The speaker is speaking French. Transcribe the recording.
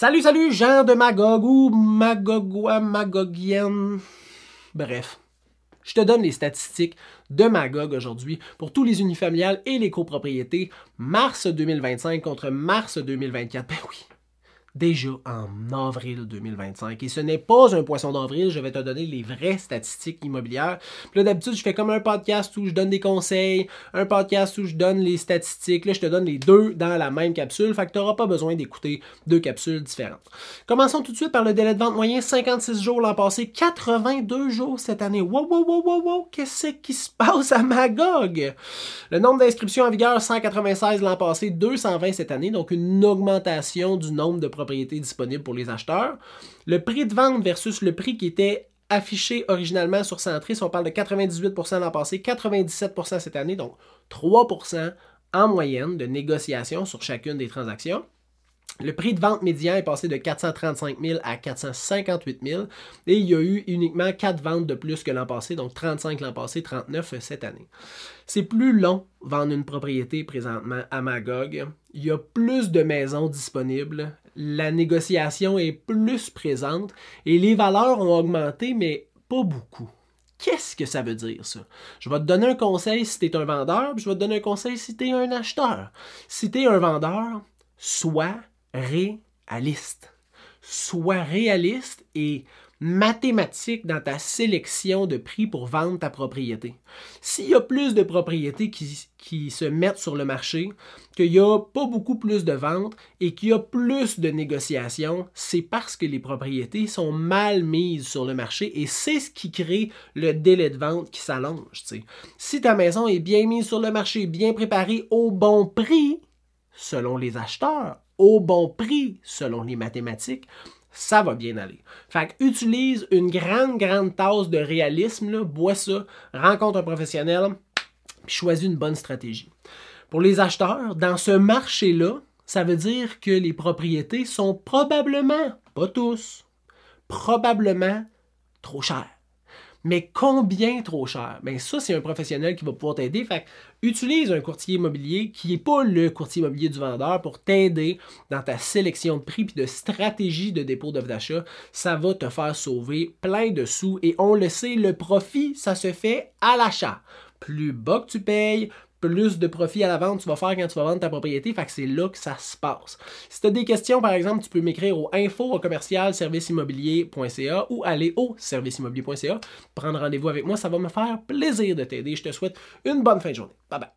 Salut, salut, Jean de Magog ou Magogois, Magogienne. Bref, je te donne les statistiques de Magog aujourd'hui pour tous les unifamiliales et les copropriétés mars 2025 contre mars 2024. Ben oui, déjà en avril 2025. Et ce n'est pas un poisson d'avril, je vais te donner les vraies statistiques immobilières. Puis là, d'habitude, je fais comme un podcast où je donne des conseils, un podcast où je donne les statistiques. Là, je te donne les deux dans la même capsule, fait que tu n'auras pas besoin d'écouter deux capsules différentes. Commençons tout de suite par le délai de vente moyen, 56 jours l'an passé, 82 jours cette année. Wow, qu'est-ce qui se passe à Magog? Le nombre d'inscriptions en vigueur, 196 l'an passé, 220 cette année, donc une augmentation du nombre de propriétés disponibles pour les acheteurs. Le prix de vente versus le prix qui était affiché originalement sur Centris, on parle de 98% l'an passé, 97% cette année, donc 3% en moyenne de négociation sur chacune des transactions. Le prix de vente médian est passé de 435 000 à 458 000 et il y a eu uniquement 4 ventes de plus que l'an passé, donc 35 l'an passé, 39 cette année. C'est plus long vendre une propriété présentement à Magog. Il y a plus de maisons disponibles, la négociation est plus présente et les valeurs ont augmenté, mais pas beaucoup. Qu'est-ce que ça veut dire, ça? Je vais te donner un conseil si tu es un vendeur, puis je vais te donner un conseil si tu es un acheteur. Si tu es un vendeur, sois réaliste. Sois réaliste et mathématique dans ta sélection de prix pour vendre ta propriété. S'il y a plus de propriétés qui se mettent sur le marché, qu'il n'y a pas beaucoup plus de ventes et qu'il y a plus de négociations, c'est parce que les propriétés sont mal mises sur le marché et c'est ce qui crée le délai de vente qui s'allonge. Si ta maison est bien mise sur le marché, bien préparée au bon prix, selon les acheteurs, au bon prix, selon les mathématiques, ça va bien aller. Fait que utilise une grande tasse de réalisme, là, bois ça, rencontre un professionnel, puis choisis une bonne stratégie. Pour les acheteurs, dans ce marché-là, ça veut dire que les propriétés sont probablement, pas tous, probablement trop chères. Mais combien trop cher? Bien, ça, c'est un professionnel qui va pouvoir t'aider. Fait que utilise un courtier immobilier qui n'est pas le courtier immobilier du vendeur pour t'aider dans ta sélection de prix et de stratégie de dépôt d'offre d'achat. Ça va te faire sauver plein de sous. Et on le sait, le profit, ça se fait à l'achat. Plus bas que tu payes, plus de profit à la vente tu vas faire quand tu vas vendre ta propriété, fait que c'est là que ça se passe. Si tu as des questions, par exemple, tu peux m'écrire au info@serviceimmobilier.ca ou aller au serviceimmobilier.ca, prendre rendez-vous avec moi, ça va me faire plaisir de t'aider. Je te souhaite une bonne fin de journée. Bye bye.